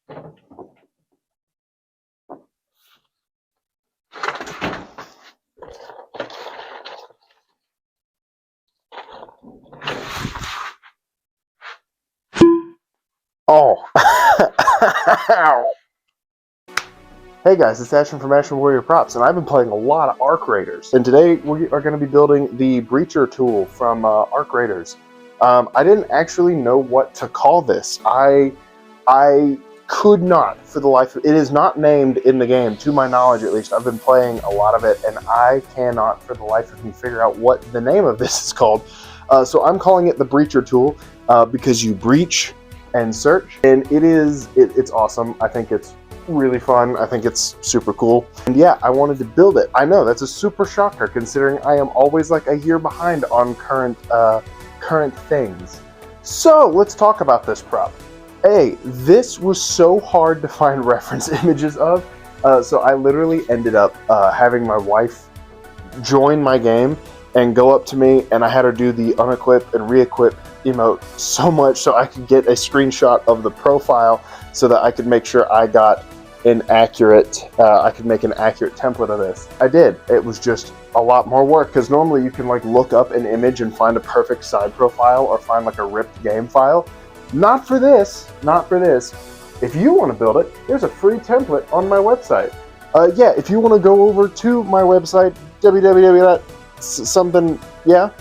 Oh. Hey guys, it's Ashton from Action Warrior Props, and I've been playing a lot of Arc Raiders. And today we are going to be building the Breacher tool from Arc Raiders. I didn't actually know what to call this. I could not, for the life of it, is not named in the game, to my knowledge at least. I've been playing a lot of it, and I cannot, for the life of me, figure out what the name of this is called. So I'm calling it the Breacher tool because you breach and search, and it's awesome. I think it's really fun. I think it's super cool. And yeah, I wanted to build it. I know that's a super shocker considering I am always like a year behind on current things. So let's talk about this prop. This was so hard to find reference images of. So I literally ended up having my wife join my game and go up to me, and I had her do the unequip and re-equip emote so much so I could get a screenshot of the profile so that I could make sure I got an accurate, I could make an accurate template of this. I did. It was just a lot more work because normally you can like look up an image and find a perfect side profile or find like a ripped game file. Not for this, not for this. If you want to build it, there's a free template on my website. Yeah, if you want to go over to my website, www.something, yeah,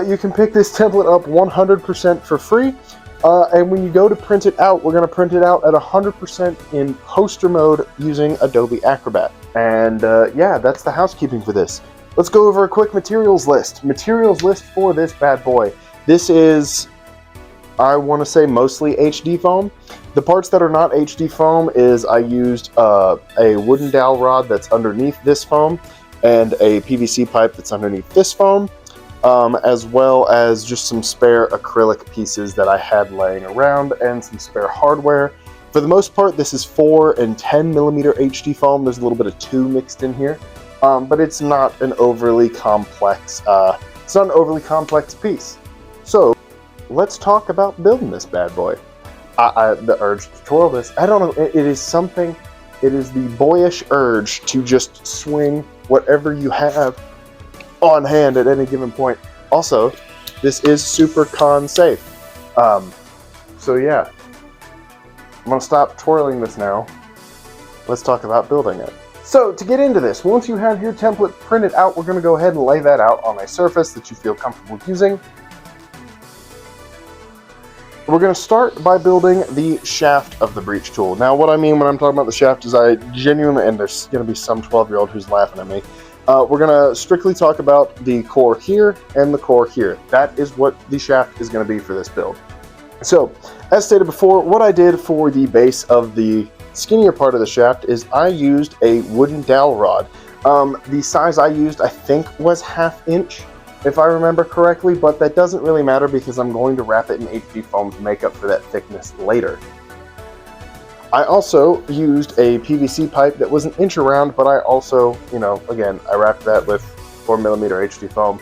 you can pick this template up 100% for free. And when you go to print it out, we're going to print it out at 100% in poster mode using Adobe Acrobat. And yeah, that's the housekeeping for this. Let's go over a quick materials list. Materials list for this bad boy. This is, I want to say, mostly HD foam. The parts that are not HD foam is I used a wooden dowel rod that's underneath this foam and a PVC pipe that's underneath this foam. As well as just some spare acrylic pieces that I had laying around and some spare hardware. For the most part, this is 4 and 10 millimeter HD foam. There's a little bit of 2 mixed in here, but it's not an overly complex. It's not an overly complex piece. So let's talk about building this bad boy. The urge to twirl this. I don't know. It is something. It is the boyish urge to just swing whatever you have on hand at any given point. Also, this is super con safe. So yeah, I'm gonna stop twirling this now. Let's talk about building it. So to get into this, once you have your template printed out, we're gonna go ahead and lay that out on a surface that you feel comfortable using. We're going to start by building the shaft of the breach tool. Now, what I mean when I'm talking about the shaft is I genuinely, and there's going to be some 12-year-old who's laughing at me, we're going to strictly talk about the core here and the core here. That is what the shaft is going to be for this build. So, as stated before, what I did for the base of the skinnier part of the shaft is I used a wooden dowel rod. The size I used, I think, was 1/2 inch, if I remember correctly, but that doesn't really matter because I'm going to wrap it in HD foam to make up for that thickness later. I also used a PVC pipe that was 1 inch around, but I also, you know, again, I wrapped that with 4mm HD foam,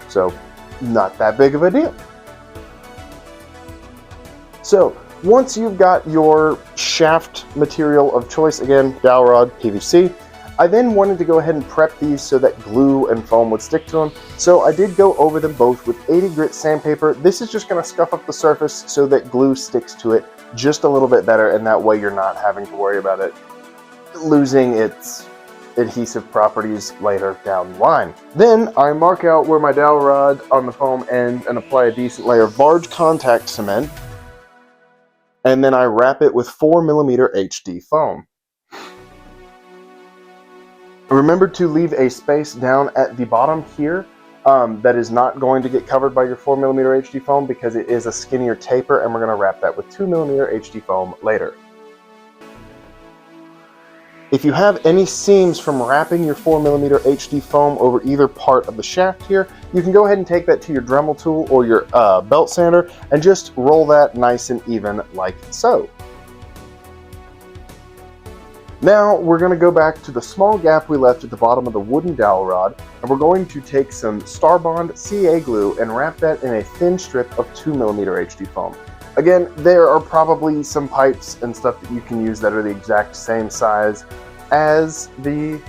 so not that big of a deal. So once you've got your shaft material of choice, again, dowel rod, PVC, I then wanted to go ahead and prep these so that glue and foam would stick to them. So I did go over them both with 80 grit sandpaper. This is just going to scuff up the surface so that glue sticks to it just a little bit better, and that way you're not having to worry about it losing its adhesive properties later down the line. Then I mark out where my dowel rod on the foam ends and apply a decent layer of large contact cement. And then I wrap it with 4mm HD foam. Remember to leave a space down at the bottom here that is not going to get covered by your 4mm HD foam because it is a skinnier taper, and we're going to wrap that with 2mm HD foam later. If you have any seams from wrapping your 4mm HD foam over either part of the shaft here, you can go ahead and take that to your Dremel tool or your belt sander and just roll that nice and even like so. Now we're going to go back to the small gap we left at the bottom of the wooden dowel rod, and we're going to take some Starbond CA glue and wrap that in a thin strip of 2mm HD foam. Again, there are probably some pipes and stuff that you can use that are the exact same size as the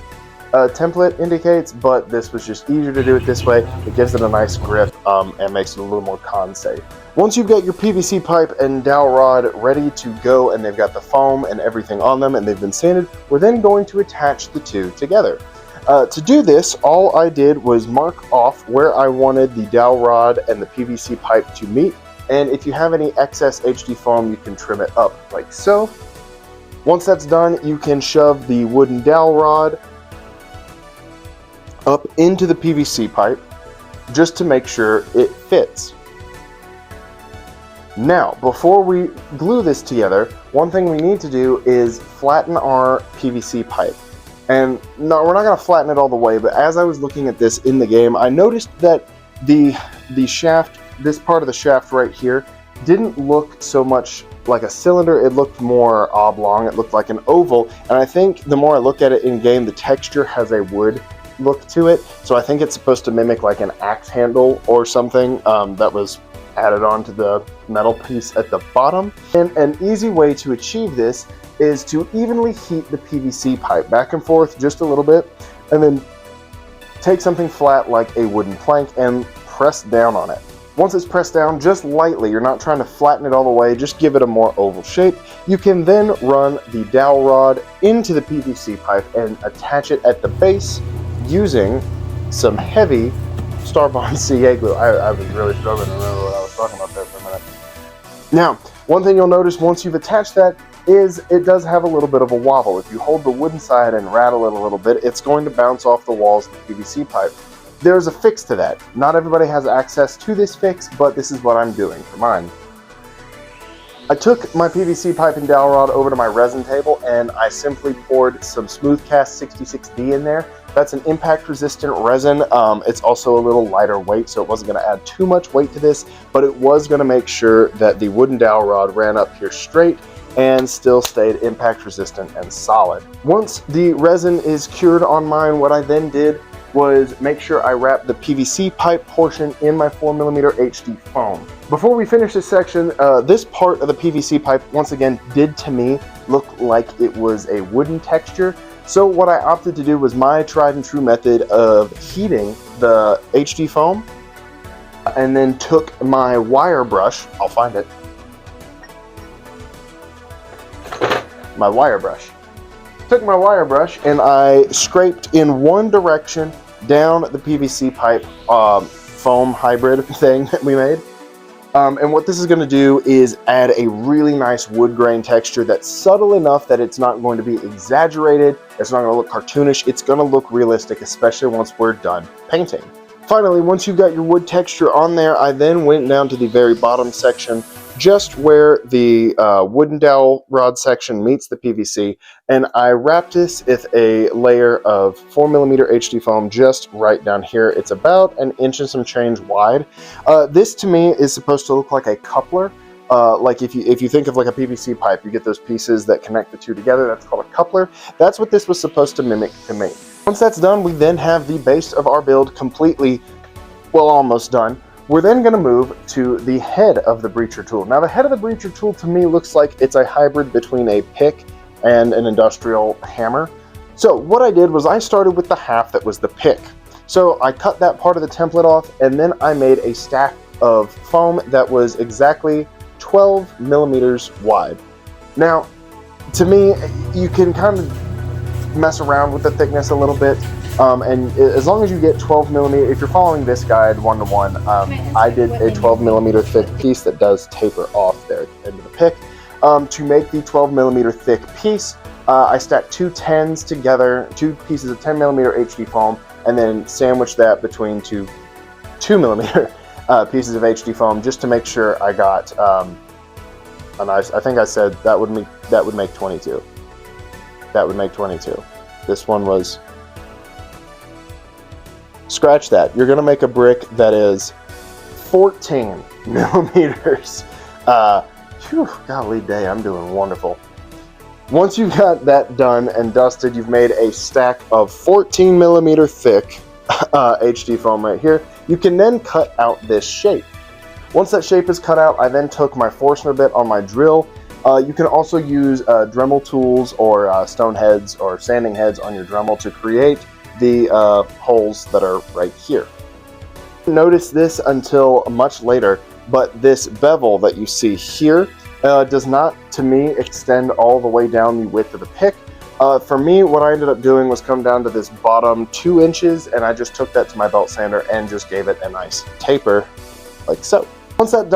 template indicates, but this was just easier to do it this way. It gives it a nice grip and makes it a little more con-safe. Once you've got your PVC pipe and dowel rod ready to go and they've got the foam and everything on them and they've been sanded, we're then going to attach the two together. To do this, all I did was mark off where I wanted the dowel rod and the PVC pipe to meet, and if you have any excess HD foam, you can trim it up like so. Once that's done, you can shove the wooden dowel rod up into the PVC pipe just to make sure it fits. Now, before we glue this together, one thing we need to do is flatten our PVC pipe. And no, we're not going to flatten it all the way, but as I was looking at this in the game, I noticed that the shaft, this part of the shaft right here, didn't look so much like a cylinder. It looked more oblong. It looked like an oval. And I think the more I look at it in game, the texture has a wood look to it. So I think it's supposed to mimic like an axe handle or something that was added onto the metal piece at the bottom. And an easy way to achieve this is to evenly heat the PVC pipe back and forth just a little bit, and then take something flat like a wooden plank and press down on it. Once it's pressed down just lightly, you're not trying to flatten it all the way, just give it a more oval shape. You can then run the dowel rod into the PVC pipe and attach it at the base using some heavy Starbond CA glue. I was really struggling to remember what I was talking about there for a minute. Now, one thing you'll notice once you've attached that is it does have a little bit of a wobble. If you hold the wooden side and rattle it a little bit, it's going to bounce off the walls of the PVC pipe. There's a fix to that. Not everybody has access to this fix, but this is what I'm doing for mine. I took my PVC pipe and dowel rod over to my resin table and I simply poured some Smoothcast 66D in there. That's an impact resistant resin. It's also a little lighter weight, so it wasn't going to add too much weight to this, but it was going to make sure that the wooden dowel rod ran up here straight and still stayed impact resistant and solid. Once the resin is cured on mine, what I then did was make sure I wrapped the PVC pipe portion in my 4mm HD foam. Before we finish this section, this part of the PVC pipe, once again, did to me look like it was a wooden texture. So what I opted to do was my tried and true method of heating the HD foam, and then took my wire brush, I'll find it, my wire brush. Took my wire brush and I scraped in one direction down the PVC pipe foam hybrid thing that we made. And what this is going to do is add a really nice wood grain texture that's subtle enough that it's not going to be exaggerated, it's not going to look cartoonish, it's going to look realistic, especially once we're done painting. Finally, once you've got your wood texture on there, I then went down to the very bottom section, just where the wooden dowel rod section meets the PVC, and I wrapped this with a layer of 4mm HD foam just right down here. It's about an inch and some change wide. This to me is supposed to look like a coupler. Like if you think of like a PVC pipe, you get those pieces that connect the two together. That's called a coupler. That's what this was supposed to mimic to me. Once that's done, we then have the base of our build completely, well, almost done. We're then going to move to the head of the breacher tool. Now, the head of the breacher tool to me looks like it's a hybrid between a pick and an industrial hammer. So what I did was I started with the half that was the pick. So I cut that part of the template off, and then I made a stack of foam that was exactly 12mm wide. Now, to me, you can kind of mess around with the thickness a little bit, and as long as you get 12mm, if you're following this guide 1-to-1, I did a 12mm thick piece that does taper off there at the end of the pick. To make the 12mm thick piece, I stacked two 10s together, two pieces of 10mm HD foam, and then sandwiched that between two 2mm pieces of HD foam just to make sure I got a nice, I think I said that would make 22. That would make 22. This one was, scratch that. You're gonna make a brick that is 14mm. Whew, golly day, I'm doing wonderful. Once you've got that done and dusted, you've made a stack of 14mm thick HD foam right here. You can then cut out this shape. Once that shape is cut out, I then took my Forstner bit on my drill. You can also use Dremel tools or stone heads or sanding heads on your Dremel to create the holes that are right here. Notice this until much later, but this bevel that you see here does not, to me, extend all the way down the width of the pick. For me, what I ended up doing was come down to this bottom 2 inches, and I just took that to my belt sander and just gave it a nice taper, like so. Once that's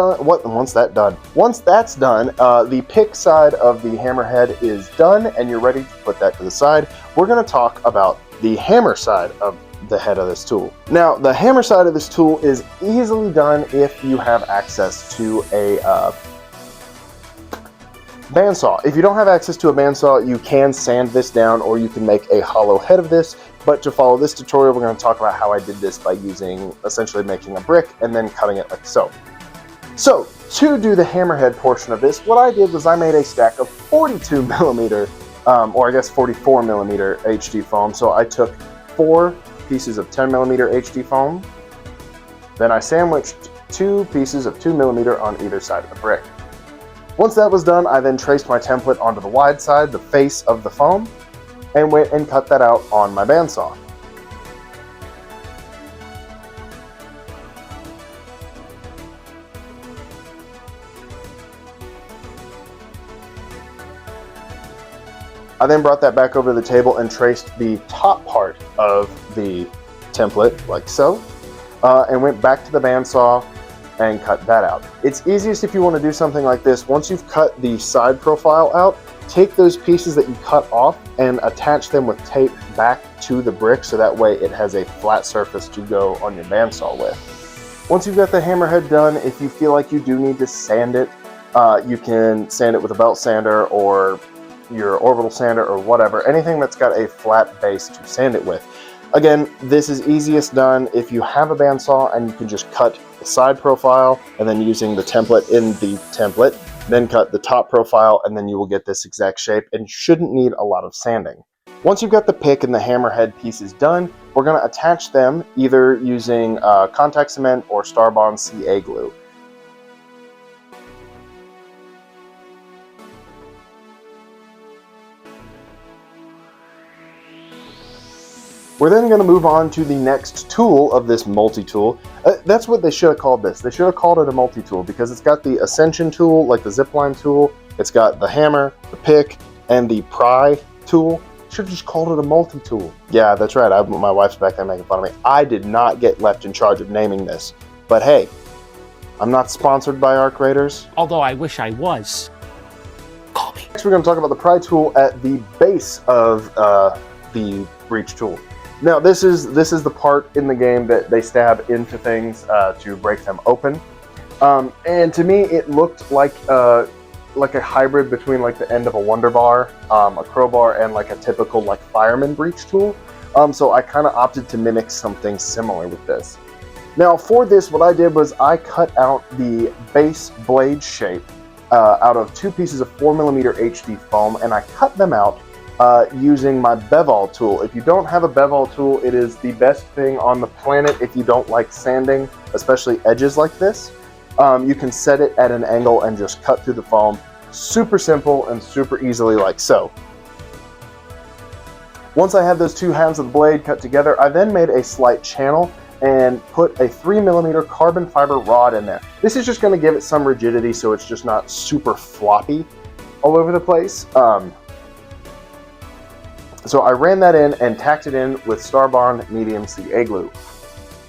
done, the pick side of the hammerhead is done, and you're ready to put that to the side. We're going to talk about the hammer side of the head of this tool. Now, the hammer side of this tool is easily done if you have access to a bandsaw. If you don't have access to a bandsaw, you can sand this down, or you can make a hollow head of this. But to follow this tutorial, we're going to talk about how I did this by essentially making a brick and then cutting it like so. So, to do the hammerhead portion of this, what I did was I made a stack of 42 millimeter, or I guess 44 millimeter HD foam. So I took 4 pieces of 10 millimeter HD foam, then I sandwiched 2 pieces of 2 millimeter on either side of the brick. Once that was done, I then traced my template onto the wide side, the face of the foam, and went and cut that out on my bandsaw. I then brought that back over to the table and traced the top part of the template, like so, and went back to the bandsaw and cut that out. It's easiest if you want to do something like this. Once you've cut the side profile out, take those pieces that you cut off and attach them with tape back to the brick, so that way it has a flat surface to go on your bandsaw with. Once you've got the hammerhead done, if you feel like you do need to sand it, you can sand it with a belt sander or your orbital sander or whatever, anything that's got a flat base to sand it with. Again, this is easiest done if you have a bandsaw and you can just cut the side profile and then using the template in the template, then cut the top profile, and then you will get this exact shape and shouldn't need a lot of sanding. Once you've got the pick and the hammerhead pieces done, we're going to attach them either using contact cement or Starbond CA glue. We're then going to move on to the next tool of this multi-tool. That's what they should have called this. They should have called it a multi-tool because it's got the ascension tool, like the zipline tool. It's got the hammer, the pick, and the pry tool. Should have just called it a multi-tool. Yeah, that's right. My wife's back there making fun of me. I did not get left in charge of naming this. But hey, I'm not sponsored by Arc Raiders. Although I wish I was. Call me. Next, we're going to talk about the pry tool at the base of the breach tool. Now, this is the part in the game that they stab into things to break them open, and to me, it looked like a hybrid between like the end of a Wonder Bar, a crowbar, and like a typical like fireman breach tool. So I kind of opted to mimic something similar with this. Now, for this, what I did was I cut out the base blade shape out of 2 pieces of 4mm HD foam, and I cut them out using my bevel tool. If you don't have a bevel tool, it is the best thing on the planet if you don't like sanding, especially edges like this. You can set it at an angle and just cut through the foam. Super simple and super easily, like so. Once I had those 2 halves of the blade cut together, I then made a slight channel and put a 3mm carbon fiber rod in there. This is just going to give it some rigidity so it's just not super floppy all over the place. So I ran that in and tacked it in with Starbond medium CA glue.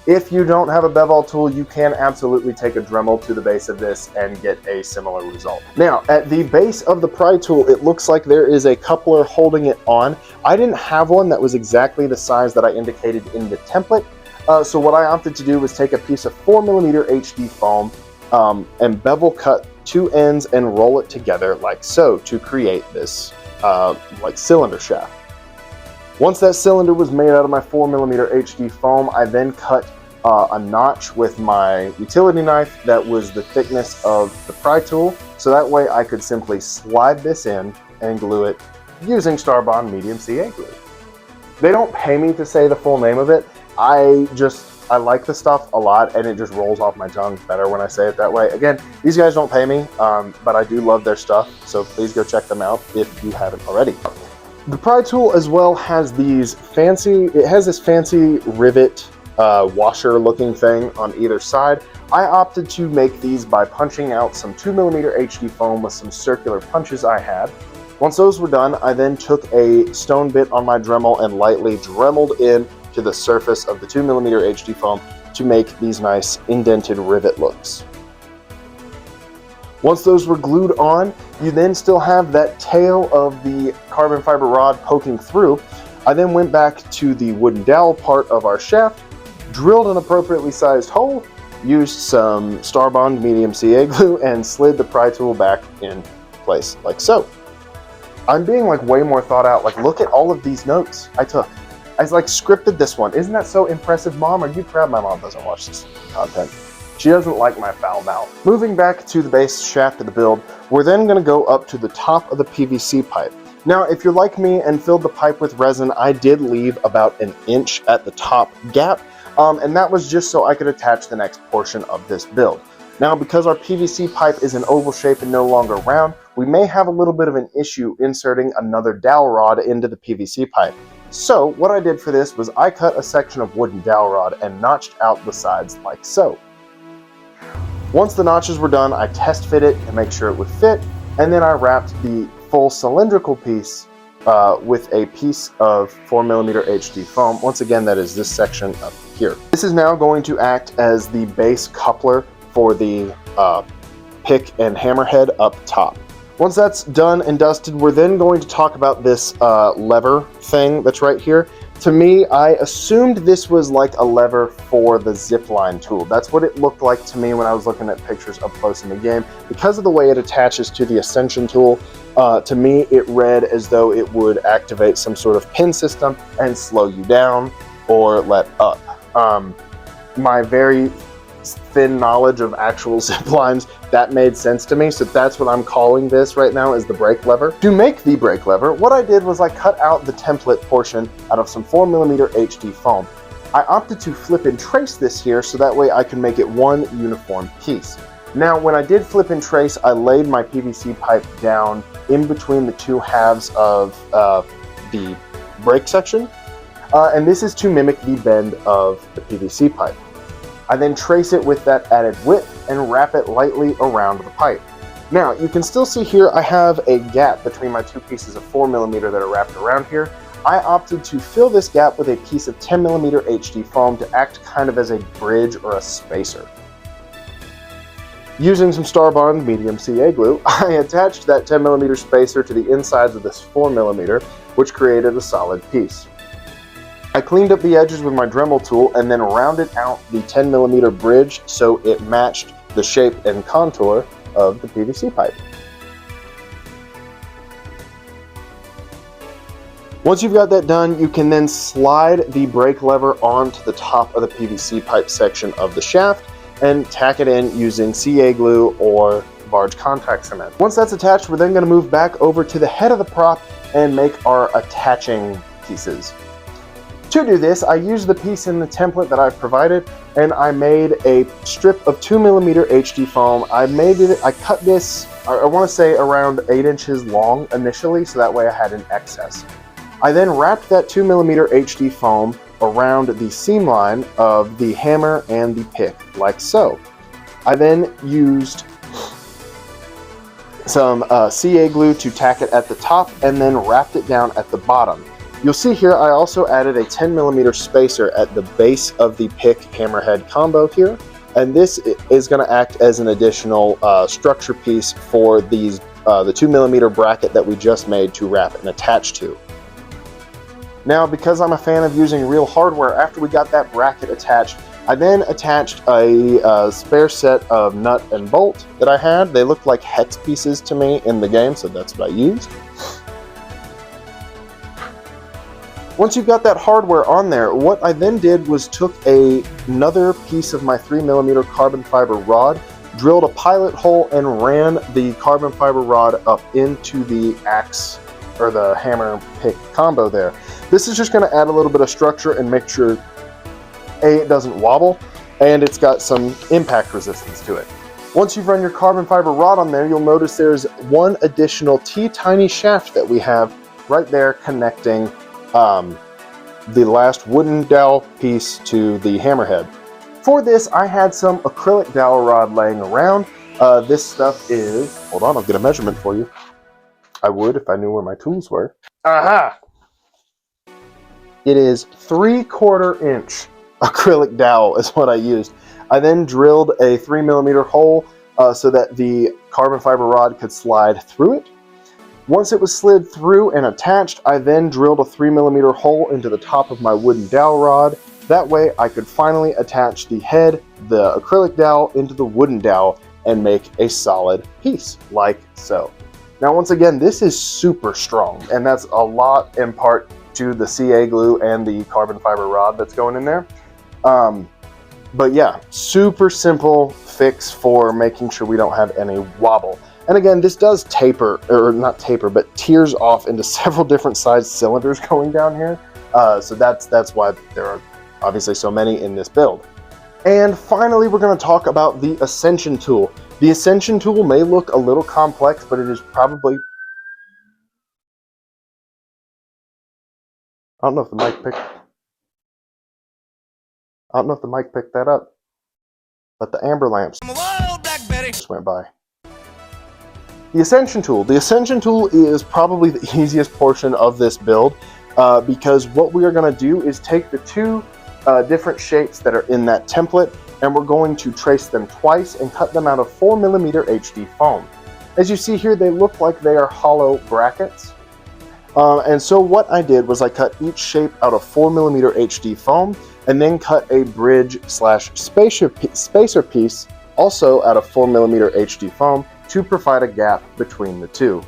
If you don't have a bevel tool, you can absolutely take a Dremel to the base of this and get a similar result. Now, at the base of the pry tool, it looks like there is a coupler holding it on. I didn't have one that was exactly the size that I indicated in the template. So what I opted to do was take a piece of 4mm HD foam and bevel cut 2 ends and roll it together like so to create this like cylinder shaft. Once that cylinder was made out of my 4mm HD foam, I then cut a notch with my utility knife that was the thickness of the pry tool, so that way I could simply slide this in and glue it using Starbond medium CA glue. They don't pay me to say the full name of it. I just I like the stuff a lot, and it just rolls off my tongue better when I say it that way. Again, these guys don't pay me, but I do love their stuff, so please go check them out if you haven't already. The pry tool as well has these it has this fancy rivet washer looking thing on either side. I opted to make these by punching out some 2mm HD foam with some circular punches I had. Once those were done, I then took a stone bit on my Dremel and lightly dremeled in to the surface of the 2mm HD foam to make these nice indented rivet looks. Once those were glued on, you then still have that tail of the carbon fiber rod poking through. I then went back to the wooden dowel part of our shaft, drilled an appropriately sized hole, used some Starbond medium CA glue, and slid the pry tool back in place like so. I'm being like way more thought out. Like, look at all of these notes I took. I like scripted this one. Isn't that so impressive, Mom? Are you proud? My mom doesn't watch this content. She doesn't like my foul mouth. Moving back to the base shaft of the build, we're then going to go up to the top of the PVC pipe. Now, if you're like me and filled the pipe with resin, I did leave about an inch at the top gap, and that was just so I could attach the next portion of this build. Now, because our PVC pipe is an oval shape and no longer round, we may have a little bit of an issue inserting another dowel rod into the PVC pipe. So what I did for this was I cut a section of wooden dowel rod and notched out the sides like so. Once the notches were done, I test fit it to make sure it would fit, and then I wrapped the full cylindrical piece with a piece of 4mm HD foam. Once again, that is this section up here. This is now going to act as the base coupler for the pick and hammerhead up top. Once that's done and dusted, we're then going to talk about this lever thing that's right here. To me, I assumed this was like a lever for the zipline tool. That's what it looked like to me when I was looking at pictures up close in the game. Because of the way it attaches to the ascension tool, to me it read as though it would activate some sort of pin system and slow you down or let up. My very thin knowledge of actual zip lines, that made sense to me, so that's what I'm calling this right now, is the brake lever. To make the brake lever, what I did was I cut out the template portion out of some 4mm HD foam. I opted to flip and trace this here so that way I can make it one uniform piece. Now, when I did flip and trace, I laid my PVC pipe down in between the two halves of the brake section, and this is to mimic the bend of the PVC pipe. I then trace it with that added width and wrap it lightly around the pipe. Now, you can still see here I have a gap between my two pieces of 4mm that are wrapped around here. I opted to fill this gap with a piece of 10mm HD foam to act kind of as a bridge or a spacer. Using some Starbond medium CA glue, I attached that 10mm spacer to the insides of this 4mm, which created a solid piece. I cleaned up the edges with my Dremel tool and then rounded out the 10mm bridge so it matched the shape and contour of the PVC pipe. Once you've got that done, you can then slide the brake lever onto the top of the PVC pipe section of the shaft and tack it in using CA glue or barge contact cement. Once that's attached, we're then going to move back over to the head of the prop and make our attaching pieces. To do this, I used the piece in the template that I've provided, and I made a strip of 2mm HD foam. I cut this, I want to say around 8 inches long initially, so that way I had an excess. I then wrapped that 2mm HD foam around the seam line of the hammer and the pick, like so. I then used some CA glue to tack it at the top and then wrapped it down at the bottom. You'll see here I also added a 10mm spacer at the base of the pick hammerhead combo here, and this is going to act as an additional structure piece for these the 2mm bracket that we just made to wrap and attach to. Now, because I'm a fan of using real hardware, after we got that bracket attached, I then attached a spare set of nut and bolt that I had. They looked like hex pieces to me in the game, so that's what I used. Once you've got that hardware on there, what I then did was took another piece of my 3mm carbon fiber rod, drilled a pilot hole, and ran the carbon fiber rod up into the axe or the hammer pick combo there. This is just going to add a little bit of structure and make sure A, it doesn't wobble, and it's got some impact resistance to it. Once you've run your carbon fiber rod on there, you'll notice there's one additional teeny shaft that we have right there connecting the last wooden dowel piece to the hammerhead. For this, I had some acrylic dowel rod laying around. This stuff is, hold on, I'll get a measurement for you. I would if I knew where my tools were. Aha! It is 3/4 inch acrylic dowel is what I used. I then drilled a 3mm hole so that the carbon fiber rod could slide through it. Once it was slid through and attached, I then drilled a 3mm hole into the top of my wooden dowel rod. That way I could finally attach the head, the acrylic dowel, into the wooden dowel and make a solid piece, like so. Now once again, this is super strong, and that's a lot in part to the CA glue and the carbon fiber rod that's going in there. But yeah, super simple fix for making sure we don't have any wobble. And again, this does taper, or not taper, but tears off into several different sized cylinders going down here. So that's why there are obviously so many in this build. And finally, we're going to talk about the ascension tool. The ascension tool may look a little complex, but it is probably... I don't know if the mic picked that up, but the amber lamps just went by. The ascension tool. The ascension tool is probably the easiest portion of this build because what we are going to do is take the two different shapes that are in that template, and we're going to trace them twice and cut them out of 4mm HD foam. As you see here, they look like they are hollow brackets. And so what I did was I cut each shape out of 4mm HD foam and then cut a bridge/spacer piece also out of 4mm HD foam to provide a gap between the two.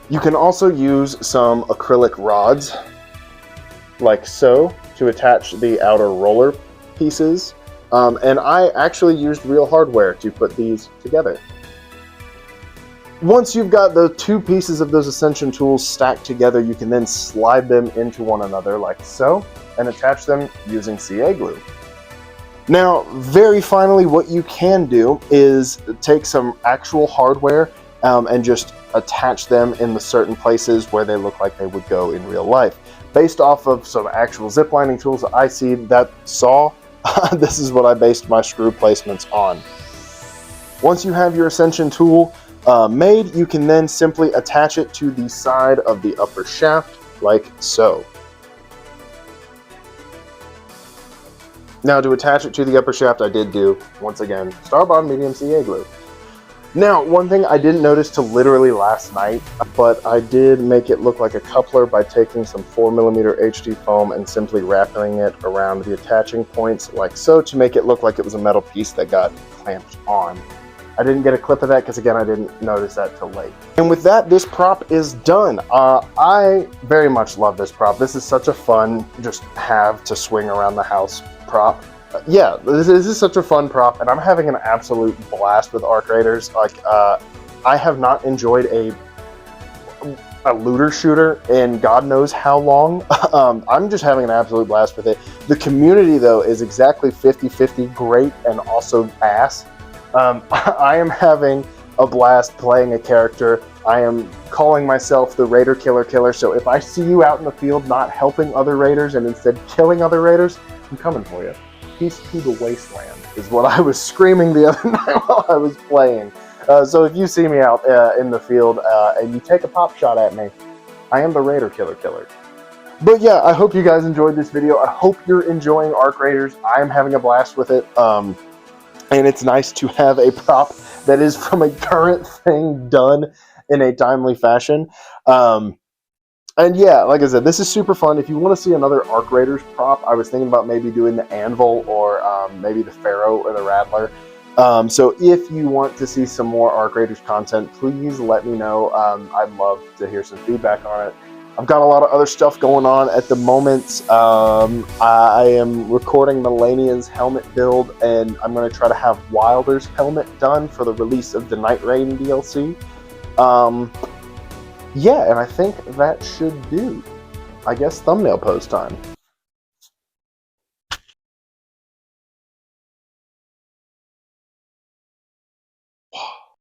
You can also use some acrylic rods like so to attach the outer roller pieces, and I actually used real hardware to put these together. Once you've got the two pieces of those ascension tools stacked together, you can then slide them into one another like so and attach them using CA glue. Now, very finally, what you can do is take some actual hardware and just attach them in the certain places where they look like they would go in real life. Based off of some actual zip lining tools that I see that saw, this is what I based my screw placements on. Once you have your ascension tool made, you can then simply attach it to the side of the upper shaft like so. Now to attach it to the upper shaft, I did do, once again, Starbond medium CA glue. Now, one thing I didn't notice till literally last night, but I did make it look like a coupler by taking some 4mm HD foam and simply wrapping it around the attaching points like so to make it look like it was a metal piece that got clamped on. I didn't get a clip of that because, again, I didn't notice that till late. And with that, this prop is done. I very much love this prop. This is such a fun, just have to swing around the house prop. Yeah, this is such a fun prop, and I'm having an absolute blast with Arc Raiders. Like, I have not enjoyed a looter shooter in God knows how long. I'm just having an absolute blast with it. The community, though, is exactly 50-50 great and also ass. I am having a blast playing a character. I am calling myself the Raider Killer, so if I see you out in the field not helping other Raiders and instead killing other Raiders, I'm coming for you. Peace to the wasteland is what I was screaming the other night while I was playing. So if you see me out in the field and you take a pop shot at me, I am the Raider Killer. But yeah, I hope you guys enjoyed this video. I hope you're enjoying Arc Raiders. I am having a blast with it. And it's nice to have a prop that is from a current thing done in a timely fashion. And yeah, like I said, this is super fun. If you want to see another Arc Raiders prop, I was thinking about maybe doing the Anvil or maybe the Pharaoh or the Rattler. So if you want to see some more Arc Raiders content, please let me know. I'd love to hear some feedback on it. I've got a lot of other stuff going on at the moment. I am recording Melania's helmet build, and I'm going to try to have Wilder's helmet done for the release of the Night Rain DLC. Yeah, and I think that should do. I guess thumbnail pose time.